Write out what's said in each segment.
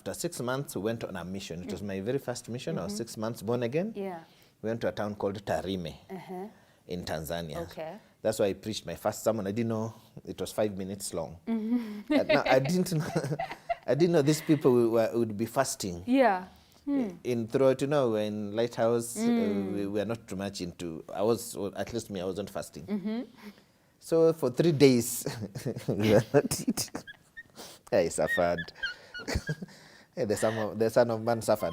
after 6 months, we went on a mission. It was my very first mission. I was 6 months born again. Yeah. We went to a town called Tarime in Tanzania. Okay. That's why I preached my first sermon. I didn't know it was 5 minutes long. No, I didn't know. I didn't know these people would be fasting. Yeah. In throughout, we're in Lighthouse. We were not too much into. At least me, I wasn't fasting. So for 3 days, we were not eating. I suffered. The son of man suffered.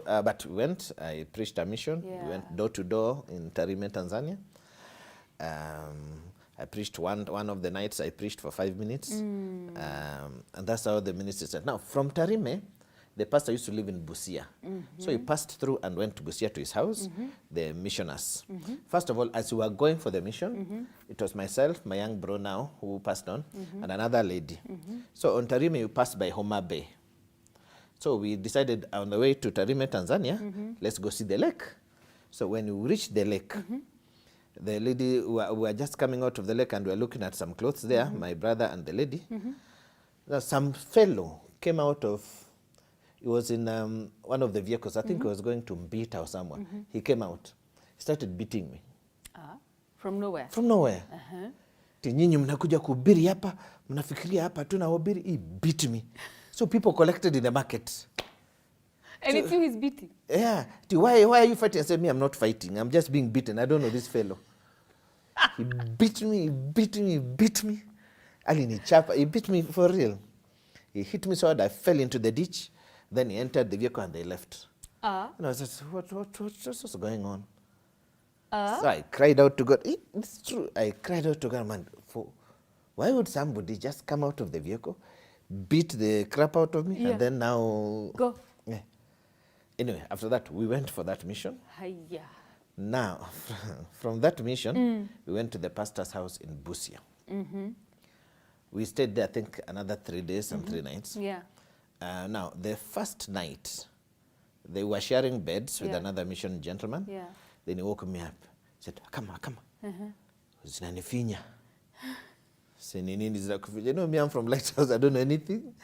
But we went. I preached a mission. Yeah. We went door to door in Tarime, Tanzania. I preached one of the nights. I preached for 5 minutes, and that's how the ministry said. Now, from Tarime, the pastor used to live in Busia, so he passed through and went to Busia to his house. The missioners. First of all, as we were going for the mission, it was myself, my young bro now, who passed on, and another lady. So on Tarime, you passed by Homa Bay. So we decided on the way to Tarime, Tanzania, let's go see the lake. So when we reached the lake, the lady, we were just coming out of the lake and we were looking at some clothes there, my brother and the lady. Now, some fellow came out of, he was in one of the vehicles. I think he was going to Mbita or someone. He came out. He started beating me. From nowhere? From nowhere. Nyinyi mnakuja kuhubiri hapa, mnafikiria hapa tunahubiri. He beat me. So people collected in the market. And it's you he's beating? Yeah. Why are you fighting? I said, me, I'm not fighting. I'm just being beaten. I don't know this fellow. He beat me, he beat me, he beat me. He beat me for real. He hit me so hard I fell into the ditch. Then he entered the vehicle and they left. And I was just, what's going on? So I cried out to God. It's true. I cried out to God, man, why would somebody just come out of the vehicle, beat the crap out of me, and then now... Go. Yeah. Anyway, after that, we went for that mission. Hiya. Now, from that mission, we went to the pastor's house in Busia. We stayed there, I think, another 3 days and 3 nights. Yeah. Now, the first night, they were sharing beds with another mission gentleman. Yeah. Then he woke me up. He said, Akama. Zinanifinya. You know me, I'm from Lighthouse, I don't know anything.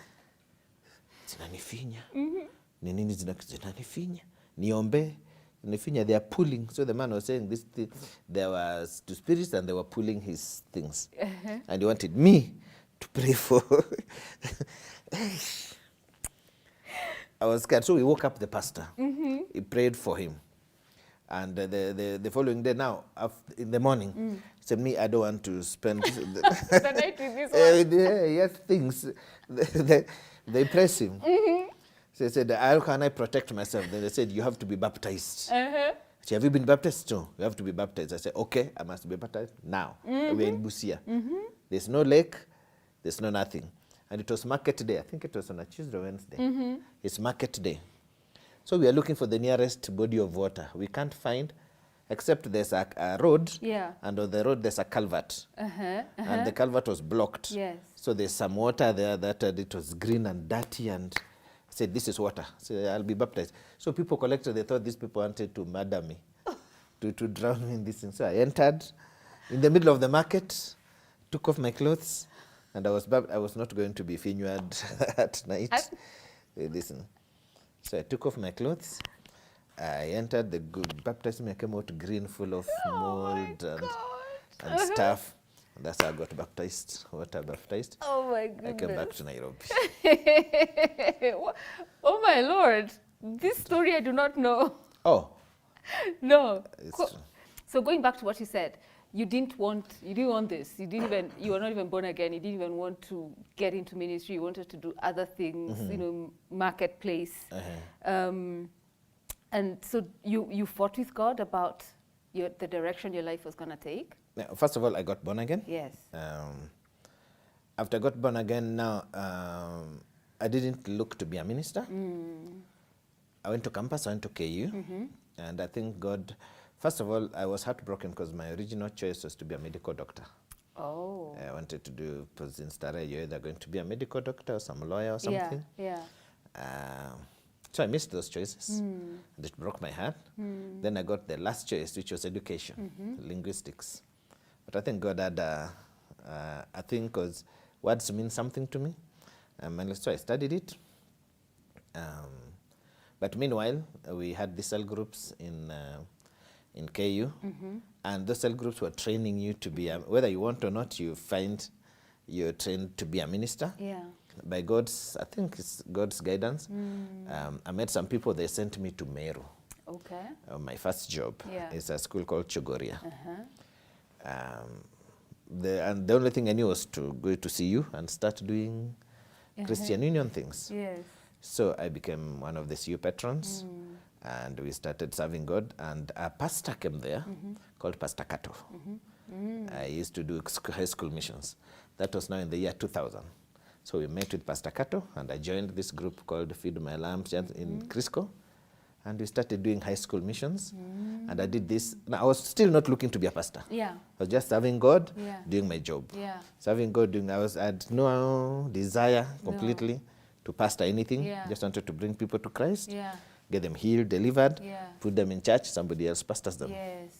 Zinanifinya. Nini zinanifinya. Niombe. Zinanifinya, they are pulling. So the man was saying this thing. There was two spirits and they were pulling his things. And he wanted me to pray for. I was scared. So we woke up the pastor. He prayed for him. And the following day now, in the morning, he said, me, I don't want to spend the night with this one. he has things. They press him. So he said, how can I protect myself? Then they said, you have to be baptized. I said, have you been baptized? No, you have to be baptized. I said, okay, I must be baptized now. We're in Busia. There's no lake, there's no nothing. And it was market day. I think it was on a Tuesday or Wednesday. It's market day. So we are looking for the nearest body of water. We can't find, except there's a road. Yeah. And on the road, there's a culvert. And the culvert was blocked. Yes. So there's some water there that it was green and dirty, and I said, this is water. So I'll be baptized. So people collected. They thought these people wanted to murder me, to drown me in this thing. So I entered in the middle of the market, took off my clothes, and I was not going to be finured at night. Listen. So I took off my clothes. I entered the baptism. I came out green, full of mold and stuff. And that's how I got baptized, water baptized. Oh my goodness. I came back to Nairobi. Oh my Lord. This story I do not know. Oh. No. It's true. So going back to what you said, you didn't want this. You were not even born again. You didn't even want to get into ministry. You wanted to do other things, marketplace. And so you fought with God about the direction your life was going to take? First of all, I got born again. Yes. After I got born again, now I didn't look to be a minister. I went to campus, I went to KU, and I think God, first of all, I was heartbroken because my original choice was to be a medical doctor. Oh. I wanted to do, because in Stara, you're either going to be a medical doctor or some lawyer or something. Yeah. So I missed those choices, and it broke my heart. Then I got the last choice, which was education, linguistics. But I think God had, I think, because words mean something to me. And so I studied it. But meanwhile, we had these cell groups in KU, and those cell groups were training you to be, whether you want or not, you find you're trained to be a minister. Yeah. By God's, I think it's God's guidance. I met some people, they sent me to Meru. Okay. My first job is a school called Chogoria. And the only thing I knew was to go to CU and start doing Christian Union things. Yes. So I became one of the CU patrons, and we started serving God. And a pastor came there called Pastor Kato. I used to do high school missions. That was now in the year 2000. So we met with Pastor Kato, and I joined this group called Feed My Lambs in Crisco. And we started doing high school missions. And I did this. Now, I was still not looking to be a pastor. Yeah. I was just serving God, doing my job. Yeah. Serving God, I had no desire completely to pastor anything. Just wanted to bring people to Christ, get them healed, delivered, put them in church, somebody else pastors them. Yes.